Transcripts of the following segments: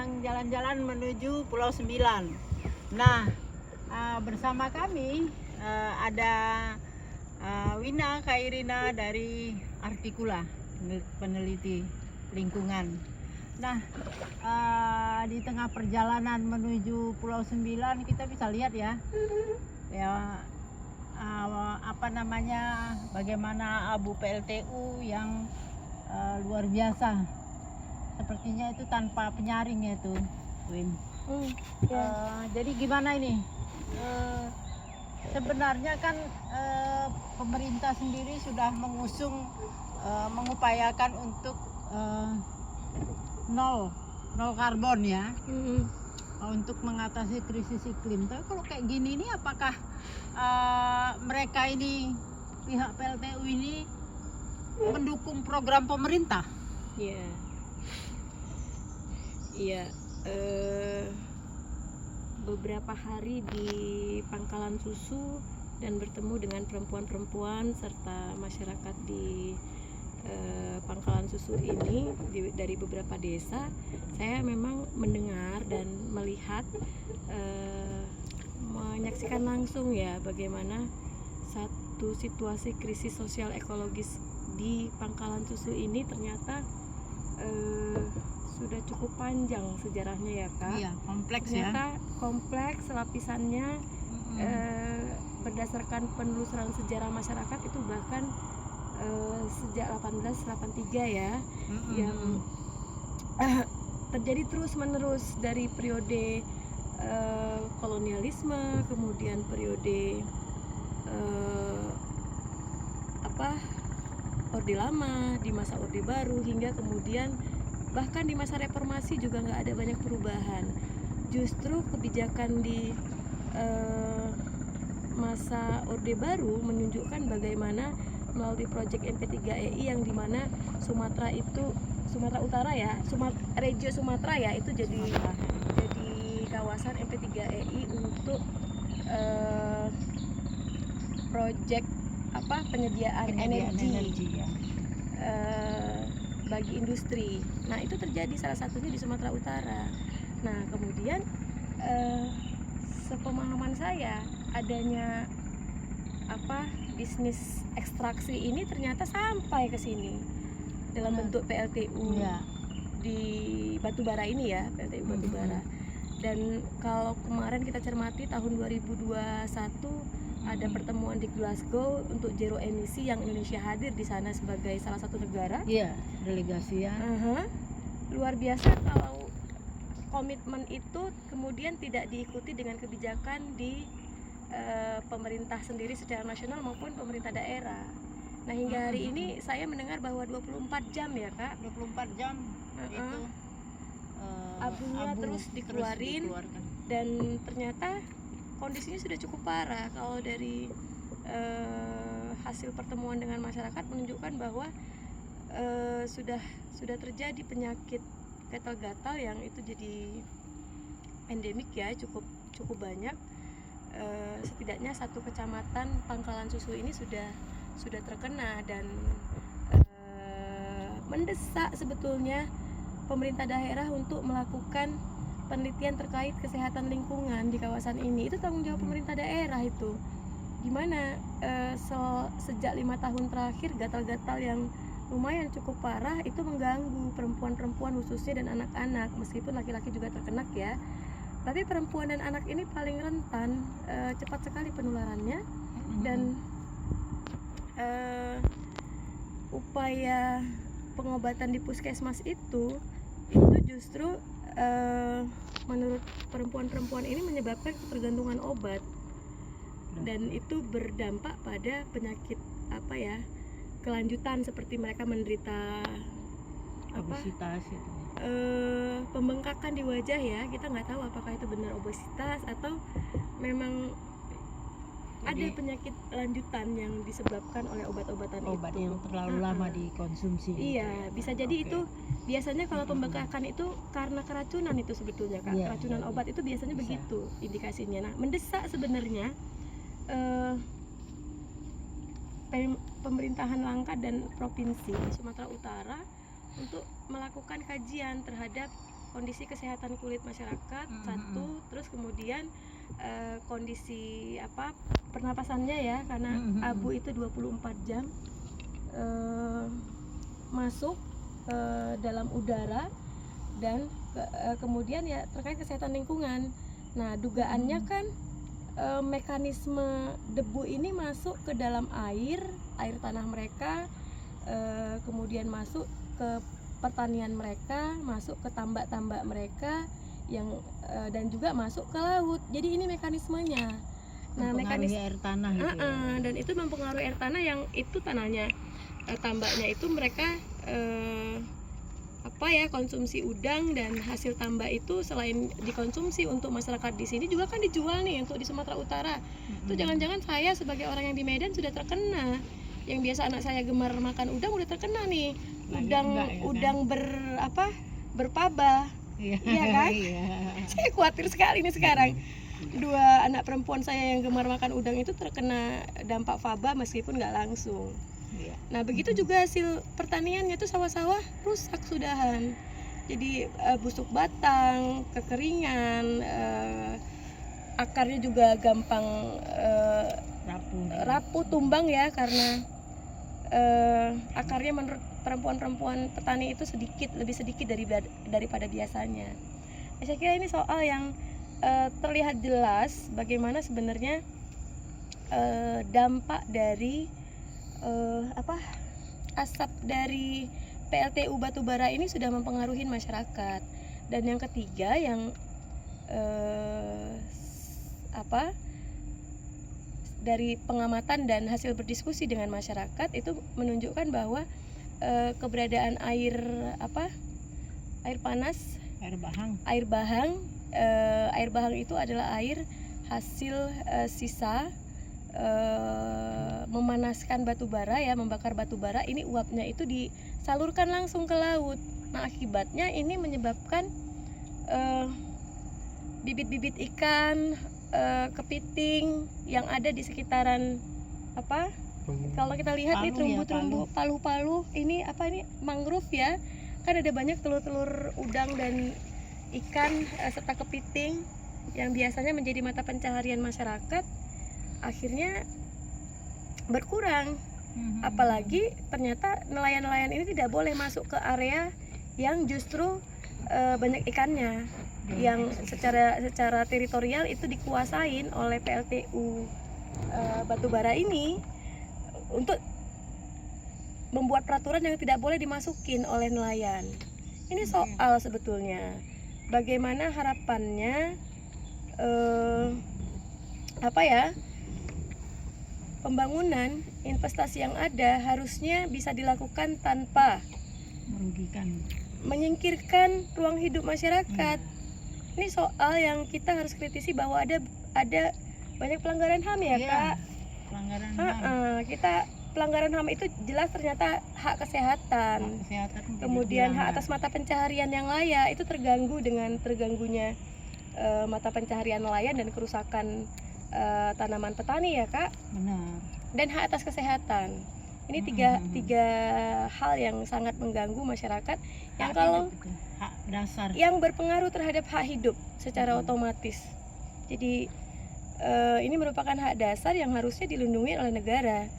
sedang jalan-jalan menuju Pulau Sembilan. Nah, bersama kami ada Wina Khairina dari Artikula, peneliti lingkungan. Nah, di tengah perjalanan menuju Pulau Sembilan kita bisa lihat ya, bagaimana abu PLTU yang luar biasa. Sepertinya itu tanpa penyaring ya tuh, Win. Jadi gimana ini? Sebenarnya kan pemerintah sendiri sudah mengupayakan untuk nol karbon ya, untuk mengatasi krisis iklim. Tapi kalau kayak gini nih, apakah mereka ini, pihak PLTU ini mendukung program pemerintah? Iya. Beberapa hari di Pangkalan Susu dan bertemu dengan perempuan-perempuan serta masyarakat di Pangkalan Susu ini dari beberapa desa, saya memang mendengar dan melihat, menyaksikan langsung ya bagaimana satu situasi krisis sosial ekologis di Pangkalan Susu ini ternyata sudah cukup panjang sejarahnya ya Kak. Iya, kompleks ternyata kompleks lapisannya. Berdasarkan penelusuran sejarah masyarakat itu bahkan sejak 1883 ya, yang terjadi terus menerus dari periode kolonialisme, kemudian periode Orde Lama, di masa Orde Baru, hingga kemudian bahkan di masa reformasi juga nggak ada banyak perubahan. Justru kebijakan di masa Orde Baru menunjukkan bagaimana melalui proyek MP3EI yang dimana Sumatera Utara ya, Regio Sumatera ya, itu jadi kawasan MP3EI untuk proyek penyediaan energi ya. Bagi industri. Nah, itu terjadi salah satunya di Sumatera Utara. Nah, kemudian sepemahaman saya, adanya bisnis ekstraksi ini ternyata sampai ke sini dalam bentuk PLTU di batubara ini ya, PLTU batubara. Dan kalau kemarin kita cermati tahun 2021 ada pertemuan di Glasgow untuk zero emisi yang Indonesia hadir di sana sebagai salah satu negara. Iya, delegasi ya. Luar biasa kalau komitmen itu kemudian tidak diikuti dengan kebijakan di pemerintah sendiri secara nasional maupun pemerintah daerah. Nah, hingga hari ini saya mendengar bahwa 24 jam ya Kak, 24 jam itu abunya terus dikeluarin, dan ternyata kondisinya sudah cukup parah. Kalau dari hasil pertemuan dengan masyarakat menunjukkan bahwa sudah terjadi penyakit gatal-gatal yang itu jadi endemik ya, cukup banyak. Setidaknya satu kecamatan Pangkalan Susu ini sudah terkena, dan mendesak sebetulnya pemerintah daerah untuk melakukan penelitian terkait kesehatan lingkungan di kawasan ini. Itu tanggung jawab pemerintah daerah itu. Gimana sejak 5 tahun terakhir gatal-gatal yang lumayan cukup parah itu mengganggu perempuan-perempuan khususnya dan anak-anak, meskipun laki-laki juga terkena ya. Tapi perempuan dan anak ini paling rentan, cepat sekali penularannya, dan upaya pengobatan di puskesmas itu justru menurut perempuan-perempuan ini menyebabkan ketergantungan obat, dan itu berdampak pada penyakit kelanjutan seperti mereka menderita obesitas itu. Pembengkakan di wajah ya. Kita nggak tahu apakah itu benar obesitas atau memang ada penyakit lanjutan yang disebabkan oleh obat-obatan obat itu. Yang terlalu lama dikonsumsi. Iya, bisa jadi itu biasanya kalau pembengkakan itu karena keracunan itu sebetulnya Kak. Keracunan obat itu biasanya begitu indikasinya. Nah, mendesak sebenarnya pemerintahan Langkat dan Provinsi Sumatera Utara untuk melakukan kajian terhadap kondisi kesehatan kulit masyarakat satu, terus kemudian kondisi pernapasannya ya, karena abu itu 24 jam masuk ke dalam udara, dan kemudian ya terkait kesehatan lingkungan. Nah, dugaannya kan mekanisme debu ini masuk ke dalam air tanah mereka, kemudian masuk ke pertanian mereka, masuk ke tambak-tambak mereka yang dan juga masuk ke laut. Jadi ini mekanismenya. Nah, mekanisme air tanah gitu ya. Dan itu mempengaruhi air tanah yang itu tanahnya, tambaknya itu mereka konsumsi udang, dan hasil tambak itu selain dikonsumsi untuk masyarakat di sini juga kan dijual nih untuk di Sumatera Utara. Itu jangan-jangan saya sebagai orang yang di Medan sudah terkena. Yang biasa anak saya gemar makan udang udah terkena nih. Udang berpabah. Iya kan? Saya khawatir sekali nih sekarang. Dua anak perempuan saya yang gemar makan udang itu terkena dampak faba meskipun nggak langsung. Nah, begitu juga hasil pertaniannya itu sawah-sawah rusak sudahan. Jadi busuk batang, kekeringan, akarnya juga gampang rapuh, tumbang ya, karena akarnya menurut perempuan-perempuan petani itu lebih sedikit daripada biasanya. Saya kira ini soal yang terlihat jelas bagaimana sebenarnya dampak dari asap dari PLTU batubara ini sudah mempengaruhi masyarakat. Dan yang ketiga yang dari pengamatan dan hasil berdiskusi dengan masyarakat itu menunjukkan bahwa keberadaan air panas, air bahang itu adalah air hasil sisa memanaskan batu bara ya, membakar batu bara. Ini uapnya itu disalurkan langsung ke laut. Nah, akibatnya ini menyebabkan bibit-bibit ikan, kepiting yang ada di sekitaran kalau kita lihat nih terumbu-terumbu, palu-palu, ini mangrove ya, kan ada banyak telur-telur udang dan ikan serta kepiting yang biasanya menjadi mata pencaharian masyarakat, akhirnya berkurang. Apalagi ternyata nelayan-nelayan ini tidak boleh masuk ke area yang justru banyak ikannya, yang secara teritorial itu dikuasain oleh PLTU batubara ini, untuk membuat peraturan yang tidak boleh dimasukin oleh nelayan. Ini soal sebetulnya bagaimana harapannya pembangunan investasi yang ada harusnya bisa dilakukan tanpa menyingkirkan ruang hidup masyarakat. Ini soal yang kita harus kritisi, bahwa ada banyak pelanggaran HAM ya, Kak. Pelanggaran HAM. Pelanggaran HAM itu jelas ternyata hak kesehatan, kemudian hak atas mata pencaharian yang layak itu terganggu dengan terganggunya mata pencaharian nelayan dan kerusakan tanaman petani ya, Kak. Benar. Dan hak atas kesehatan. Ini tiga hal yang sangat mengganggu masyarakat, yang kalau hak dasar yang berpengaruh terhadap hak hidup secara otomatis. Jadi ini merupakan hak dasar yang harusnya dilindungi oleh negara.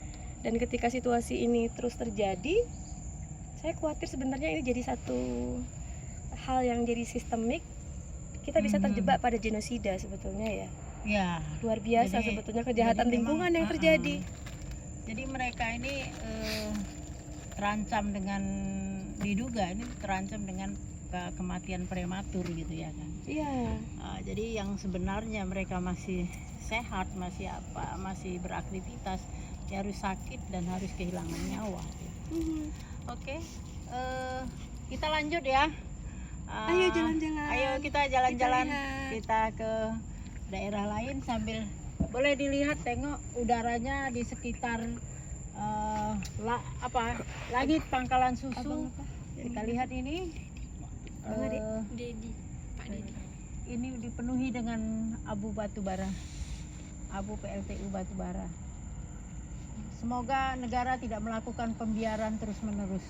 Dan ketika situasi ini terus terjadi, saya khawatir sebenarnya ini jadi satu hal yang jadi sistemik. Kita bisa terjebak pada genosida sebetulnya ya. Ya, luar biasa jadi, sebetulnya kejahatan lingkungan yang terjadi. Jadi mereka ini terancam dengan kematian prematur gitu ya kan. Iya. Jadi yang sebenarnya mereka masih sehat, masih beraktivitas, ya harus sakit dan harus kehilangan nyawa. Oke. Kita lanjut ya. Ayo jalan-jalan. Ayo kita jalan-jalan. Kita ke daerah lain sambil boleh dilihat, tengok udaranya di sekitar langit Pangkalan Susu. Kita lihat ini Pak Dedi. Ini dipenuhi dengan abu batubara, abu PLTU batubara. Semoga negara tidak melakukan pembiaran terus-menerus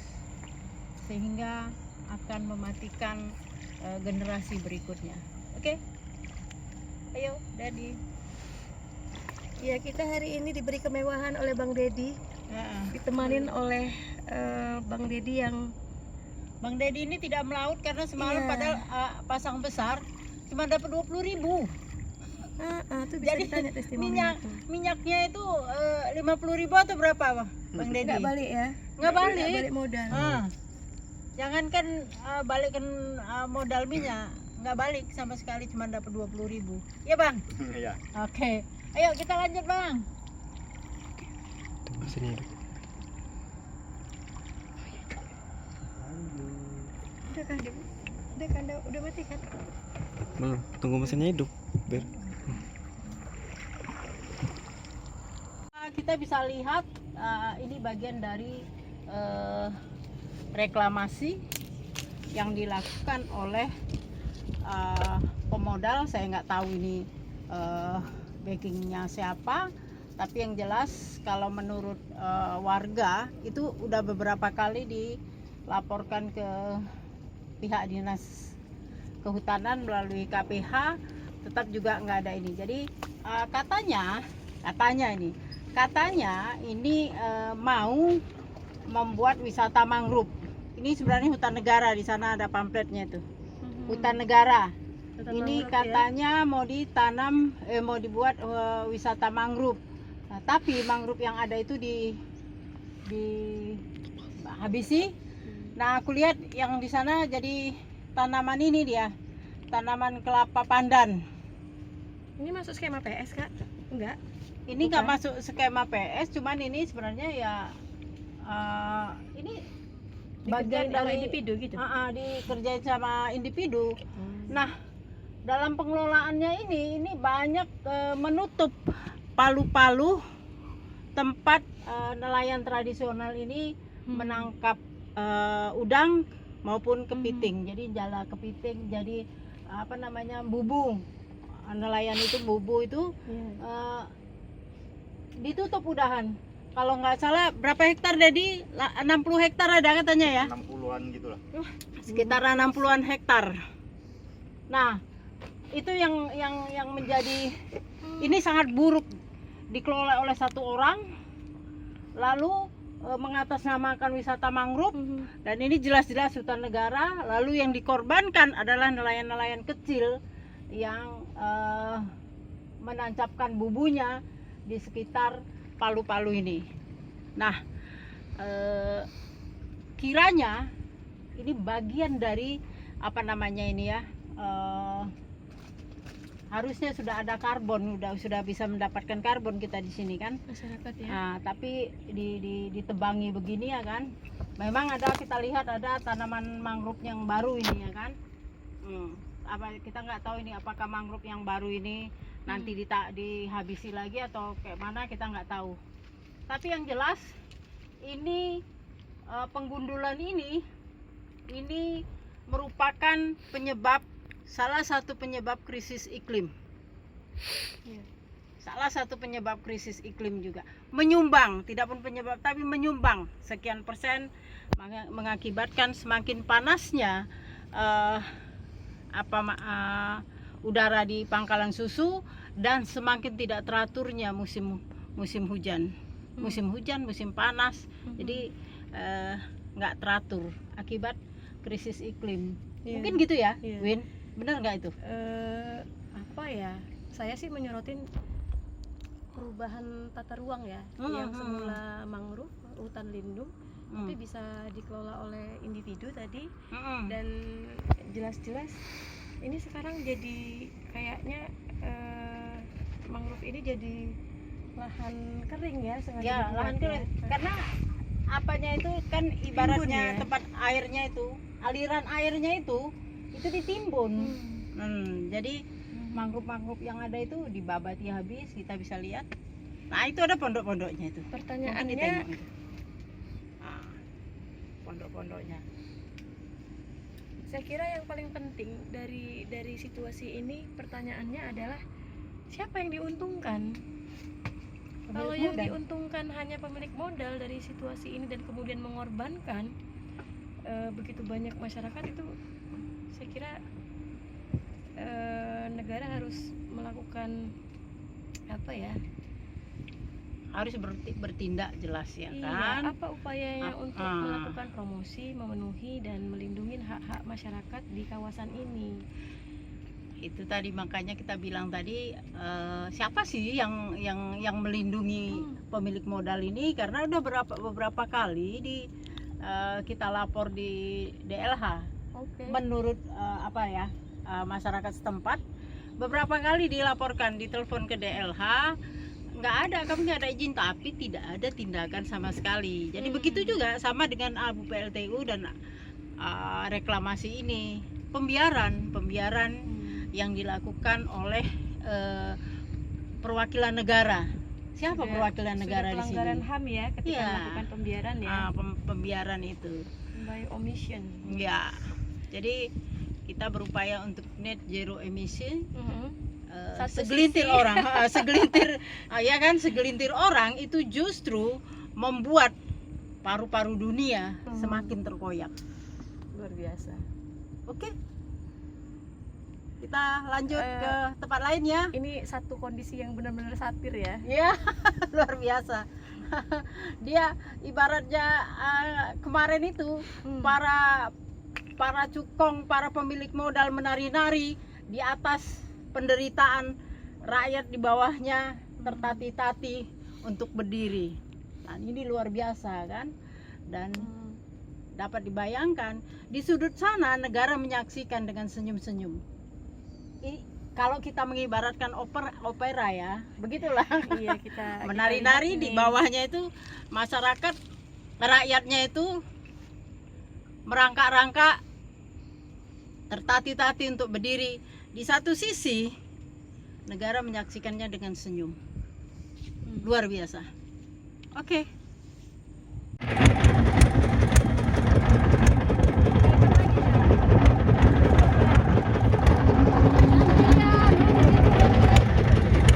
sehingga akan mematikan generasi berikutnya. Oke, ayo Daddy. Ya, kita hari ini diberi kemewahan oleh Bang Dedi, ditemanin oleh Bang Dedi yang Bang Dedi ini tidak melaut karena semalam Iya. padahal pasang besar cuma dapat 20.000. tuh bisa Jadi ditanya testimoninya tuh. minyaknya itu 50.000 atau berapa Bang Dedi? Nggak balik ya? Nggak balik. Nggak balik modal. Jangankan balikkan modal minyak, nggak balik sama sekali, cuma dapat 20.000. Ya Bang? Iya. Oke, ayo kita lanjut Bang. Tunggu sini. Udah kan? Udah mati kan? Belum, tunggu mesinnya hidup. Biar. Kita bisa lihat ini bagian dari reklamasi yang dilakukan oleh pemodal. Saya nggak tahu ini backingnya siapa, tapi yang jelas kalau menurut warga itu udah beberapa kali dilaporkan ke pihak dinas kehutanan melalui KPH, tetap juga nggak ada ini. Jadi katanya ini mau membuat wisata mangrove. Ini sebenarnya hutan negara, di sana ada pamfletnya itu. Hutan negara. Ini katanya mau ditanam, mau dibuat wisata mangrove. Nah, tapi mangrove yang ada itu dihabisi. Nah, aku lihat yang di sana jadi tanaman ini dia, tanaman kelapa pandan. Ini masuk skema PS Kak? Enggak. Ini nggak masuk skema PS, cuman ini sebenarnya ya ini bagian Dikerjain sama dari individu gitu. dikerjain sama individu. Nah, dalam pengelolaannya ini banyak menutup palu-palu tempat nelayan tradisional ini menangkap udang maupun kepiting. Jadi jala kepiting, jadi apa namanya, bubu. Nelayan itu bubu itu ditutup udahan. Kalau nggak salah berapa hektar Dedi? 60 hektar ada katanya ya? 60-an gitu lah. Sekitar 60-an hektar. Nah, itu yang menjadi ini sangat buruk dikelola oleh satu orang, lalu mengatasnamakan wisata mangrove, dan ini jelas-jelas hutan negara. Lalu yang dikorbankan adalah nelayan-nelayan kecil yang menancapkan bubunya di sekitar palu-palu ini. Nah, kiranya ini bagian dari apa namanya ini ya, harusnya sudah ada karbon, sudah bisa mendapatkan karbon kita di sini kan, Masyarakat ya. nah, tapi ditebangi begini ya kan. Memang ada, kita lihat ada tanaman mangrove yang baru ini ya kan. Apa kita nggak tahu ini apakah mangrove yang baru ini nanti dihabisi lagi atau kayak mana, kita nggak tahu. Tapi yang jelas ini penggundulan ini merupakan salah satu penyebab krisis iklim. Salah satu penyebab krisis iklim juga. Menyumbang, tidak pun penyebab tapi menyumbang sekian persen, mengakibatkan semakin panasnya udara di Pangkalan Susu, dan semakin tidak teraturnya musim hujan. Musim hujan, musim panas. Jadi nggak teratur akibat krisis iklim. Mungkin gitu ya, Win? Benar nggak itu? Apa ya? Saya sih menyorotin perubahan tata ruang ya, yang semula mangrove, hutan lindung, tapi bisa dikelola oleh individu tadi, dan jelas-jelas ini sekarang jadi kayaknya mangrove ini jadi lahan kering ya, sengaja Ya, dibuat lahan ya. kering. Karena apanya itu kan ibaratnya ya? tempat airnya itu, aliran airnya itu ditimbun. Jadi mangrove yang ada itu dibabati habis, kita bisa lihat. Nah, itu ada pondok-pondoknya itu. Pertanyaannya, Mungkin ditengok itu. Nah, pondok-pondoknya. saya kira yang paling penting dari situasi ini, pertanyaannya adalah siapa yang diuntungkan? Kalau yang diuntungkan hanya pemilik modal dari situasi ini dan kemudian mengorbankan begitu banyak masyarakat, itu saya kira negara harus melakukan apa ya? Harus bertindak jelas ya Iya, kan. apa upayanya untuk Ah. melakukan promosi, memenuhi dan melindungi hak-hak masyarakat di kawasan ini. Itu tadi makanya kita bilang tadi, siapa sih yang melindungi pemilik modal ini, karena udah beberapa kali kita lapor di DLH. Oke. Menurut masyarakat setempat, beberapa kali dilaporkan, ditelepon ke DLH, nggak ada, kami nggak ada izin, tapi tidak ada tindakan sama sekali. Jadi begitu juga sama dengan Abu PLTU dan reklamasi ini, pembiaran yang dilakukan oleh perwakilan negara. Siapa perwakilan negara di sini? Pelanggaran HAM ya ketika Iya. melakukan pembiaran ya. Pembiaran itu. By omission. Ya. Jadi kita berupaya untuk net zero emisi. Satu Segelintir sisi. orang, segelintir orang itu justru membuat paru-paru dunia semakin terkoyak. Luar biasa. Oke, kita lanjut ke tempat lain ya. Ini satu kondisi yang benar-benar satir ya. Ya, luar biasa. Dia ibaratnya kemarin itu para cukong, para pemilik modal menari-nari di atas penderitaan rakyat di bawahnya, tertati-tati untuk berdiri. Nah, ini luar biasa kan. Dan dapat dibayangkan di sudut sana negara menyaksikan dengan senyum-senyum. Kalau kita mengibaratkan opera ya, begitulah. Iya, kita menari-nari, di bawahnya itu masyarakat, rakyatnya itu merangkak-rangkak, tertati-tati untuk berdiri. Di satu sisi negara menyaksikannya dengan senyum. Luar biasa. Oke.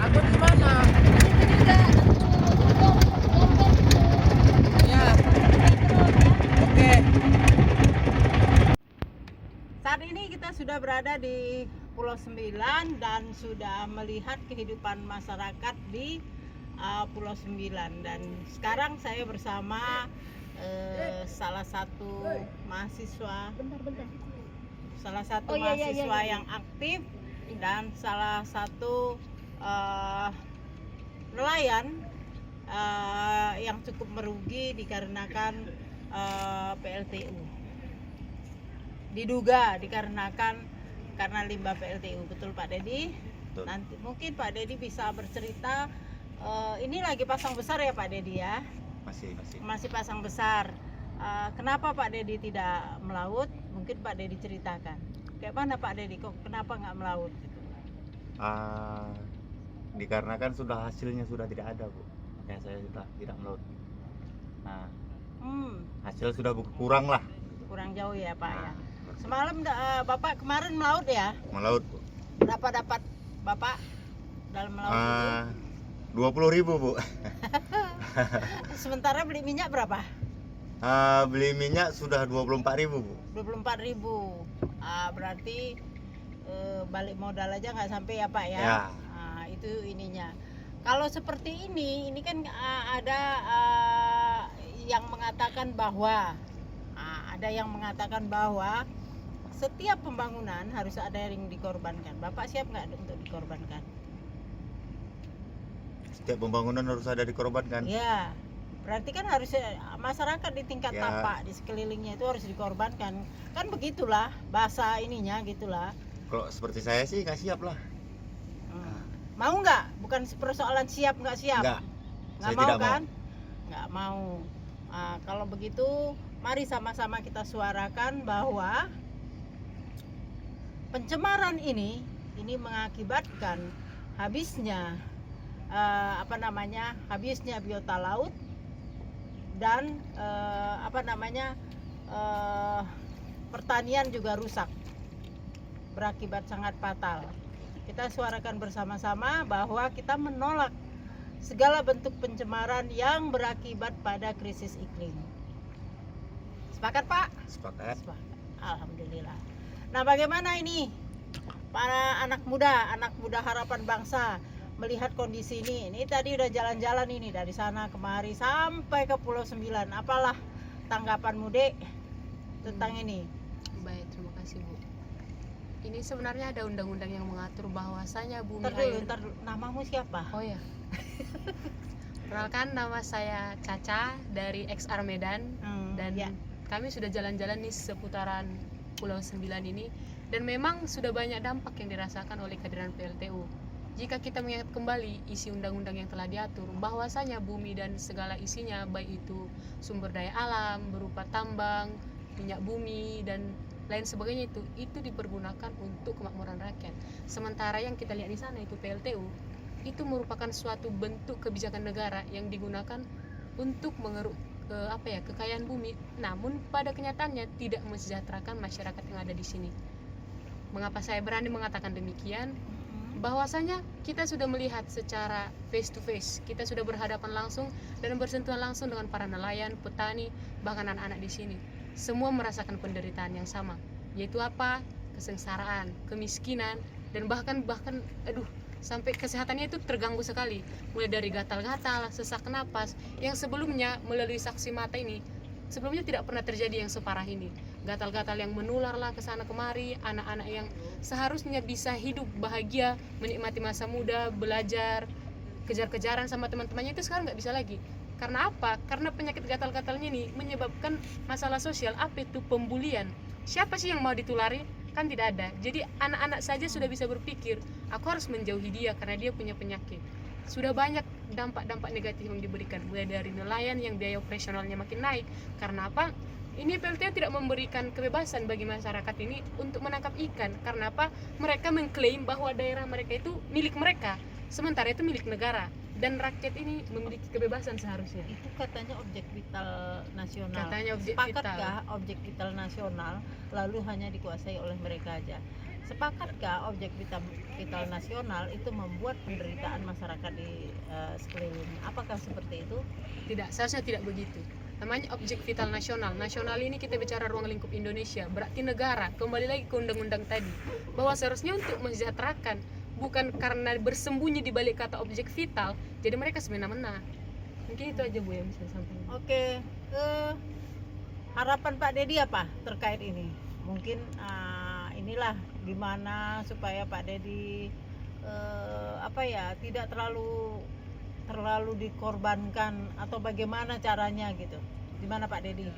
Aku di mana? Ya. Oke. Saat ini kita sudah berada di Pulau Sembilan dan sudah melihat kehidupan masyarakat di Pulau Sembilan, dan sekarang saya bersama salah satu mahasiswa, mahasiswa yang aktif dan salah satu nelayan yang cukup merugi dikarenakan PLTU. Diduga dikarenakan karena limbah PLTU, betul Pak Dedi? Betul. Nanti mungkin Pak Dedi bisa bercerita. Ini lagi pasang besar ya Pak Dedi ya? Masih pasang besar. Kenapa Pak Dedi tidak melaut? Mungkin Pak Dedi ceritakan. Kayak mana Pak Dedi? Kok kenapa nggak melaut? Gitu? Dikarenakan hasilnya sudah tidak ada, Bu. Makanya saya sudah tidak melaut. Nah, hasil sudah kurang lah. Kurang jauh ya Pak ya. Semalam Bapak kemarin melaut ya? Melaut, Bu. Berapa dapat Bapak dalam melaut itu? 20.000, Bu. Sementara beli minyak berapa? Beli minyak sudah 24.000, Bu. 24.000. Berarti balik modal aja nggak sampai ya Pak ya? Ya. Itu ininya. Kalau seperti ini kan ada yang mengatakan bahwa setiap pembangunan harus ada yang dikorbankan. Bapak siap nggak untuk dikorbankan? Setiap pembangunan harus ada dikorbankan. Ya, berarti kan harus masyarakat di tingkat Ya. tapak di sekelilingnya itu harus dikorbankan. Kan begitulah bahasa ininya gitulah. Kalau seperti saya sih nggak siap lah. Mau nggak? Bukan persoalan siap nggak siap. Nggak. Nggak Saya mau tidak kan? Nggak mau. Kalau begitu, mari sama-sama kita suarakan bahwa pencemaran ini mengakibatkan habisnya habisnya biota laut dan pertanian juga rusak, berakibat sangat fatal. Kita suarakan bersama-sama bahwa kita menolak segala bentuk pencemaran yang berakibat pada krisis iklim. Sepakat Pak? Sepakat. Alhamdulillah. Nah, bagaimana ini para anak muda harapan bangsa melihat kondisi ini? Ini tadi udah jalan-jalan ini dari sana kemari sampai ke Pulau Sembilan. Apalah tanggapanmu, Dek, tentang ini? Baik, terima kasih Bu. Ini sebenarnya ada undang-undang yang mengatur bahwasanya bumi Ntar dulu, namamu siapa? Oh ya. Perkenalkan, nama saya Caca dari XR Medan dan ya. kami sudah jalan-jalan nih seputaran Pulau Sembilan ini dan memang sudah banyak dampak yang dirasakan oleh kehadiran PLTU. Jika kita mengingat kembali isi undang-undang yang telah diatur bahwasanya bumi dan segala isinya, baik itu sumber daya alam berupa tambang, minyak bumi dan lain sebagainya, itu dipergunakan untuk kemakmuran rakyat. Sementara yang kita lihat di sana itu PLTU, itu merupakan suatu bentuk kebijakan negara yang digunakan untuk mengeruk kekayaan bumi, namun pada kenyataannya tidak mensejahterakan masyarakat yang ada di sini. Mengapa saya berani mengatakan demikian? Bahwasanya kita sudah melihat secara face to face, kita sudah berhadapan langsung dan bersentuhan langsung dengan para nelayan, petani, bahkan anak-anak di sini. Semua merasakan penderitaan yang sama, yaitu apa? Kesengsaraan, kemiskinan, dan bahkan sampai kesehatannya itu terganggu sekali, mulai dari gatal-gatal, sesak napas yang sebelumnya melalui saksi mata ini sebelumnya tidak pernah terjadi yang separah ini. Gatal-gatal yang menularlah ke sana kemari, anak-anak yang seharusnya bisa hidup bahagia, menikmati masa muda, belajar, kejar-kejaran sama teman-temannya, itu sekarang nggak bisa lagi. Karena apa? Karena penyakit gatal-gatalnya ini menyebabkan masalah sosial. Apa itu? Pembulian. Siapa sih yang mau ditulari? Kan tidak ada. Jadi anak-anak saja sudah bisa berpikir, aku harus menjauhi dia karena dia punya penyakit. Sudah banyak dampak-dampak negatif yang diberikan, mulai dari nelayan yang biaya operasionalnya makin naik. Karena apa? Ini PLTU tidak memberikan kebebasan bagi masyarakat ini untuk menangkap ikan. Karena apa? Mereka mengklaim bahwa daerah mereka itu milik mereka, sementara itu milik negara. Dan rakyat ini memiliki kebebasan seharusnya. Itu katanya objek vital nasional. Katanya objek Sepakatkah vital. objek vital nasional lalu hanya dikuasai oleh mereka aja? Sepakatkah objek vital nasional itu membuat penderitaan masyarakat di sekeliling? Apakah seperti itu? Tidak, seharusnya tidak begitu. Namanya objek vital nasional. Nasional ini kita bicara ruang lingkup Indonesia, berarti negara. Kembali lagi ke undang-undang tadi, bahwa seharusnya untuk mensejahterakan, bukan karena bersembunyi di balik kata objek vital, jadi mereka semena-mena. Mungkin itu aja Bu yang bisa sampaikan. Oke, harapan Pak Dedi apa terkait ini? Mungkin inilah gimana supaya Pak Dedi tidak terlalu dikorbankan atau bagaimana caranya gitu. Gimana Pak Dedi?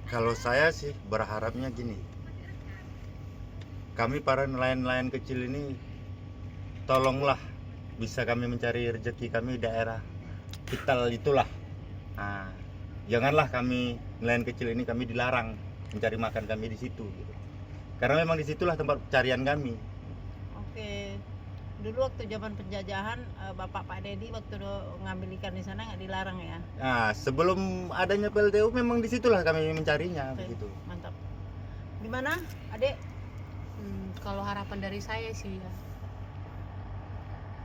Kalau saya sih berharapnya gini, kami para nelayan-nelayan kecil ini tolonglah bisa kami mencari rezeki kami di daerah vital itulah. Nah, janganlah kami nelayan kecil ini kami dilarang mencari makan kami di situ gitu. Karena memang disitulah tempat pencarian kami. Oke. Dulu waktu zaman penjajahan Bapak Pak Dedi waktu ngambil ikan di sana nggak dilarang ya? Nah, sebelum adanya PLTU memang disitulah kami mencarinya. Oke, begitu. mantap. Gimana, Adek? Kalau harapan dari saya sih ya,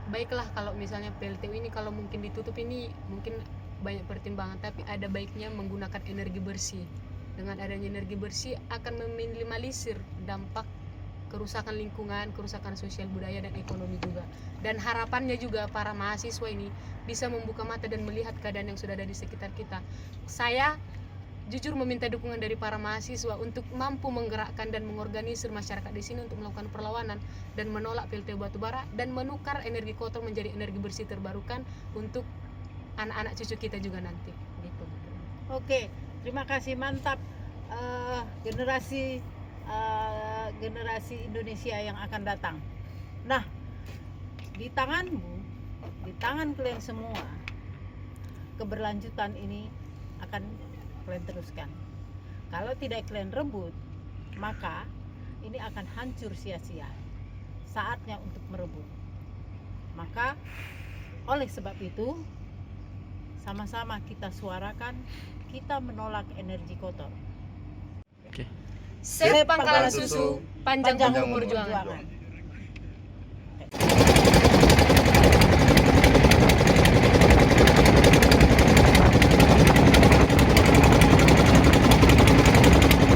baiklah kalau misalnya PLTU ini kalau mungkin ditutup ini mungkin banyak pertimbangan, tapi ada baiknya menggunakan energi bersih. Dengan adanya energi bersih akan meminimalisir dampak kerusakan lingkungan, kerusakan sosial budaya dan ekonomi juga. Dan harapannya juga para mahasiswa ini bisa membuka mata dan melihat keadaan yang sudah ada di sekitar kita. Saya jujur meminta dukungan dari para mahasiswa untuk mampu menggerakkan dan mengorganisir masyarakat di sini untuk melakukan perlawanan dan menolak PLTU batubara dan menukar energi kotor menjadi energi bersih terbarukan untuk anak-anak cucu kita juga nanti. Gitu. Oke, terima kasih, mantap. Generasi Indonesia yang akan datang. Nah, di tanganmu, di tangan kalian semua, keberlanjutan ini akan kalian teruskan. Kalau tidak kalian rebut, maka ini akan hancur sia-sia. Saatnya untuk merebut. Maka oleh sebab itu, sama-sama kita suarakan, kita menolak energi kotor. Sep Pangkalan Susu, panjang Panjang umur umur perjuangan. perjuangan.